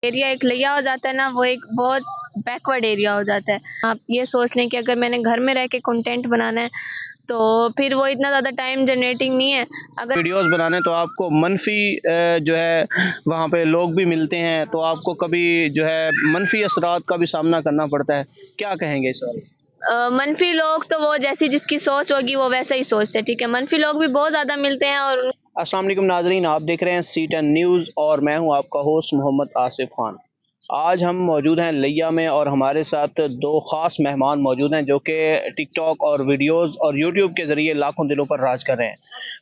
Area ایک لیا ہو جاتا ہے نا، وہ ایک بہت بیکورڈ ایریا ہو جاتا ہے۔ آپ یہ سوچ لیں کہ اگر میں نے گھر میں رہ کے کنٹینٹ بنانا ہے تو پھر وہ اتنا زیادہ ٹائم جنریٹنگ نہیں ہے۔ اگر ویڈیوز بنانے تو آپ کو منفی جو ہے وہاں پہ لوگ بھی ملتے ہیں، تو آپ کو کبھی جو ہے منفی اثرات کا بھی سامنا کرنا پڑتا ہے، کیا کہیں گے اس بارے میں؟ منفی لوگ تو وہ جیسی جس کی سوچ ہوگی وہ ویسا ہی سوچتے ہیں، ٹھیک ہے۔ منفی لوگ بھی بہت زیادہ ملتے ہیں اور السلام علیکم ناظرین، آپ دیکھ رہے ہیں C10 نیوز اور میں ہوں آپ کا ہوسٹ محمد آصف خان۔ آج ہم موجود ہیں لیا میں اور ہمارے ساتھ دو خاص مہمان موجود ہیں جو کہ ٹک ٹاک اور ویڈیوز اور یوٹیوب کے ذریعے لاکھوں دلوں پر راج کر رہے ہیں۔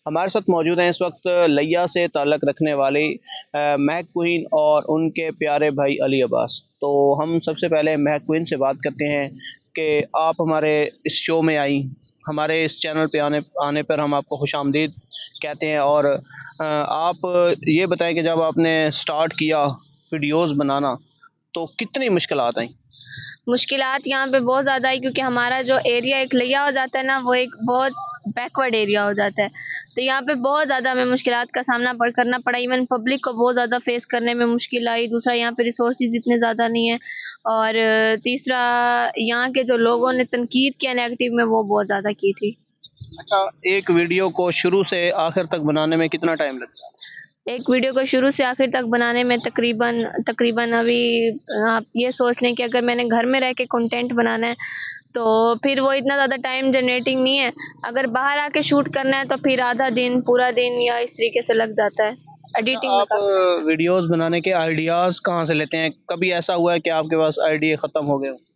ہمارے ساتھ موجود ہیں اس وقت لیا سے تعلق رکھنے والی مہک کوہین اور ان کے پیارے بھائی علی عباس۔ تو ہم سب سے پہلے مہک کوہین سے بات کرتے ہیں کہ آپ ہمارے اس شو میں آئیں، ہمارے اس چینل پہ آنے پر ہم آپ کو خوش آمدید کہتے ہیں، اور آپ یہ بتائیں کہ جب آپ نے سٹارٹ کیا ویڈیوز بنانا تو کتنی مشکلات آئیں؟ مشکلات یہاں پہ بہت زیادہ ہے کیونکہ ہمارا جو ایریا ایک لیا ہو جاتا ہے نا، وہ ایک بہت بیکورڈ ایریا ہو جاتا ہے، تو یہاں پہ بہت زیادہ ہمیں مشکلات کا سامنا کرنا پڑا۔ ایون پبلک کو بہت زیادہ فیس کرنے میں مشکل آئی۔ دوسرا، یہاں پہ ریسورسز اتنے زیادہ نہیں ہیں، اور تیسرا یہاں کے جو لوگوں نے تنقید کیا نیگیٹو میں، وہ بہت زیادہ کی تھی۔ اچھا، ایک ویڈیو کو شروع سے آخر تک بنانے میں کتنا ٹائم لگتا ہے؟ ایک ویڈیو کو شروع سے آخر تک بنانے میں تقریباً ابھی آپ یہ سوچ لیں کہ اگر میں نے گھر میں رہ کے کنٹینٹ بنانا ہے تو پھر وہ اتنا زیادہ ٹائم جنریٹنگ نہیں ہے۔ اگر باہر آ کے شوٹ کرنا ہے تو پھر آدھا دن، پورا دن یا اس طریقے سے لگ جاتا ہے ایڈیٹنگ میں۔ آپ ویڈیوز بنانے کے آئیڈیاز کہاں سے لیتے ہیں؟ کبھی ایسا ہوا ہے کہ آپ کے پاس آئیڈیا ختم ہو گئے ہوں؟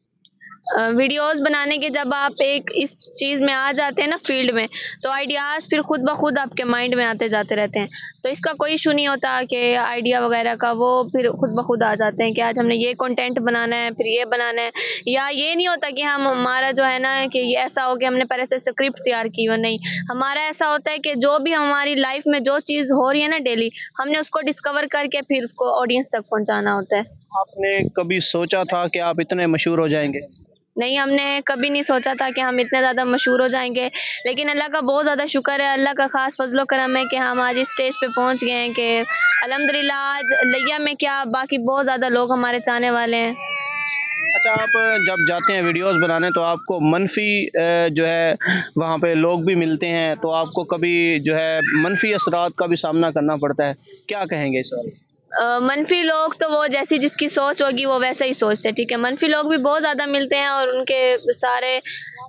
ویڈیوز بنانے کے جب آپ ایک اس چیز میں آ جاتے ہیں نا، فیلڈ میں، تو آئیڈیاز پھر خود بخود آپ کے مائنڈ میں آتے جاتے رہتے ہیں، تو اس کا کوئی ایشو نہیں ہوتا کہ آئیڈیا وغیرہ کا، وہ پھر خود بخود آ جاتے ہیں کہ آج ہم نے یہ کنٹینٹ بنانا ہے، پھر یہ بنانا ہے۔ یا یہ نہیں ہوتا کہ ہمارا جو ہے نا کہ یہ ایسا ہو کہ ہم نے پہلے سے اسکرپٹ تیار کی ہو، نہیں، ہمارا ایسا ہوتا ہے کہ جو بھی ہماری لائف میں جو چیز ہو رہی ہے نا ڈیلی، ہم نے اس کو ڈسکور کر کے پھر اس کو آڈینس تک پہنچانا ہوتا ہے۔ آپ نے کبھی سوچا تھا کہ آپ اتنے مشہور ہو جائیں گے؟ نہیں، ہم نے کبھی نہیں سوچا تھا کہ ہم اتنے زیادہ مشہور ہو جائیں گے، لیکن اللہ کا بہت زیادہ شکر ہے، اللہ کا خاص فضل و کرم ہے کہ ہم آج اس اسٹیج پہ پہنچ گئے ہیں کہ الحمدللہ آج لیا میں کیا، باقی بہت زیادہ لوگ ہمارے چاہنے والے ہیں۔ اچھا، آپ جب جاتے ہیں ویڈیوز بنانے تو آپ کو منفی جو ہے وہاں پہ لوگ بھی ملتے ہیں، تو آپ کو کبھی جو ہے منفی اثرات کا بھی سامنا کرنا پڑتا ہے، کیا کہیں گے اس بارے میں؟ منفی لوگ تو وہ جیسی جس کی سوچ ہوگی وہ ویسا ہی سوچتے ہیں، ٹھیک ہے۔ منفی لوگ بھی بہت زیادہ ملتے ہیں اور ان کے سارے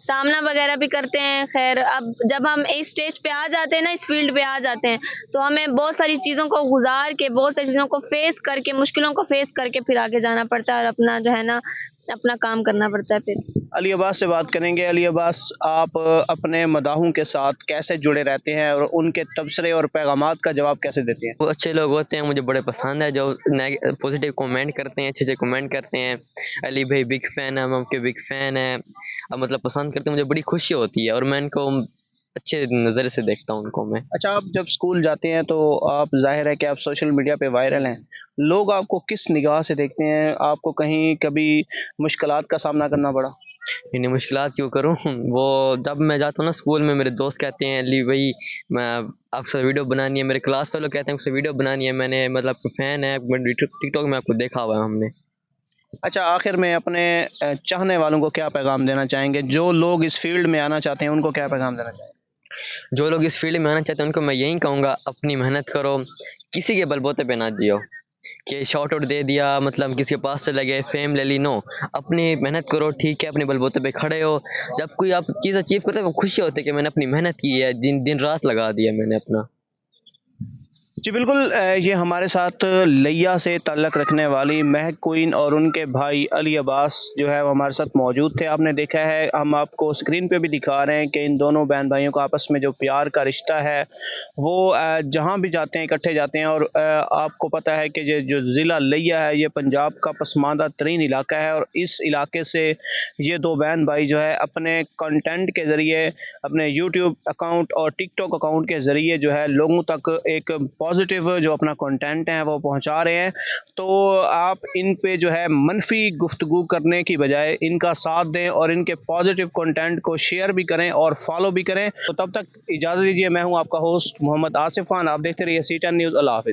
سامنا وغیرہ بھی کرتے ہیں۔ خیر، اب جب ہم اس اسٹیج پہ آ جاتے ہیں نا، اس فیلڈ پہ آ جاتے ہیں، تو ہمیں بہت ساری چیزوں کو گزار کے، بہت ساری چیزوں کو فیس کر کے، مشکلوں کو فیس کر کے پھر آگے جانا پڑتا ہے اور اپنا جو ہے نا اپنا کام کرنا پڑتا ہے۔ پھر علی عباس سے بات کریں گے۔ علی عباس، آپ اپنے مداحوں کے ساتھ کیسے جڑے رہتے ہیں اور ان کے تبصرے اور پیغامات کا جواب کیسے دیتے ہیں؟ وہ اچھے لوگ ہوتے ہیں، مجھے بڑے پسند ہے جو پازیٹیو کومنٹ کرتے ہیں، اچھے کومنٹ کرتے ہیں۔ علی بھائی بگ فین ہے، ہم آپ کے بگ فین ہیں، اب مطلب پسند کرتے ہیں، مجھے بڑی خوشی ہوتی ہے اور میں ان کو اچھے نظر سے دیکھتا ہوں ان کو میں۔ اچھا، آپ جب اسکول جاتے ہیں تو آپ ظاہر ہے کہ آپ سوشل میڈیا پہ وائرل ہیں، لوگ آپ کو کس نگاہ سے دیکھتے ہیں؟ آپ کو کہیں کبھی مشکلات کا سامنا کرنا پڑا؟ انہیں مشکلات کیوں کروں، وہ جب میں جاتا ہوں نا اسکول میں، میرے دوست کہتے ہیں علی بھائی میں آپ سے ویڈیو بنانی ہے، میرے کلاس والے کہتے ہیں آپ سے ویڈیو بنانی ہے، میں نے مطلب فین ہے، ٹک ٹاک میں آپ کو دیکھا ہوا ہے ہم نے۔ اچھا، آخر میں اپنے چاہنے والوں کو کیا پیغام دینا چاہیں گے؟ جو لوگ اس فیلڈ میں آنا چاہتے ہیں ان کو کیا پیغام دینا چاہیں گے؟ جو لوگ اس فیلڈ میں آنا چاہتے ہیں ان کو میں یہی کہوں گا، اپنی محنت کرو، کسی کے بلبوتے پہ نہ جیو کہ شارٹ آؤٹ دے دیا، مطلب کسی کے پاس سے لگے فیم لے لی، نو، اپنی محنت کرو، ٹھیک ہے، اپنے بلبوتے پہ کھڑے ہو، جب کوئی آپ چیز اچیو کرتے ہیں وہ خوشی ہوتی ہے کہ میں نے اپنی محنت کی ہے، دن رات لگا دیا میں نے اپنا۔ جی بالکل، یہ ہمارے ساتھ لیا سے تعلق رکھنے والی مہک کوہین اور ان کے بھائی علی عباس جو ہے وہ ہمارے ساتھ موجود تھے۔ آپ نے دیکھا ہے، ہم آپ کو اسکرین پہ بھی دکھا رہے ہیں کہ ان دونوں بہن بھائیوں کا آپس میں جو پیار کا رشتہ ہے وہ جہاں بھی جاتے ہیں اکٹھے جاتے ہیں، اور آپ کو پتہ ہے کہ یہ جو ضلع لیا ہے یہ پنجاب کا پسماندہ ترین علاقہ ہے، اور اس علاقے سے یہ دو بہن بھائی جو ہے اپنے کنٹینٹ کے ذریعے، اپنے یوٹیوب اکاؤنٹ اور ٹک ٹاک اکاؤنٹ کے ذریعے جو ہے لوگوں تک ایک پازیٹیو جو اپنا کنٹینٹ ہے وہ پہنچا رہے ہیں۔ تو آپ ان پہ جو ہے منفی گفتگو کرنے کی بجائے ان کا ساتھ دیں اور ان کے پازیٹیو کنٹینٹ کو شیئر بھی کریں اور فالو بھی کریں۔ تو تب تک اجازت دیجیے، میں ہوں آپ کا ہوسٹ محمد آصف خان، آپ دیکھتے رہیے C10 نیوز۔ اللہ حافظ۔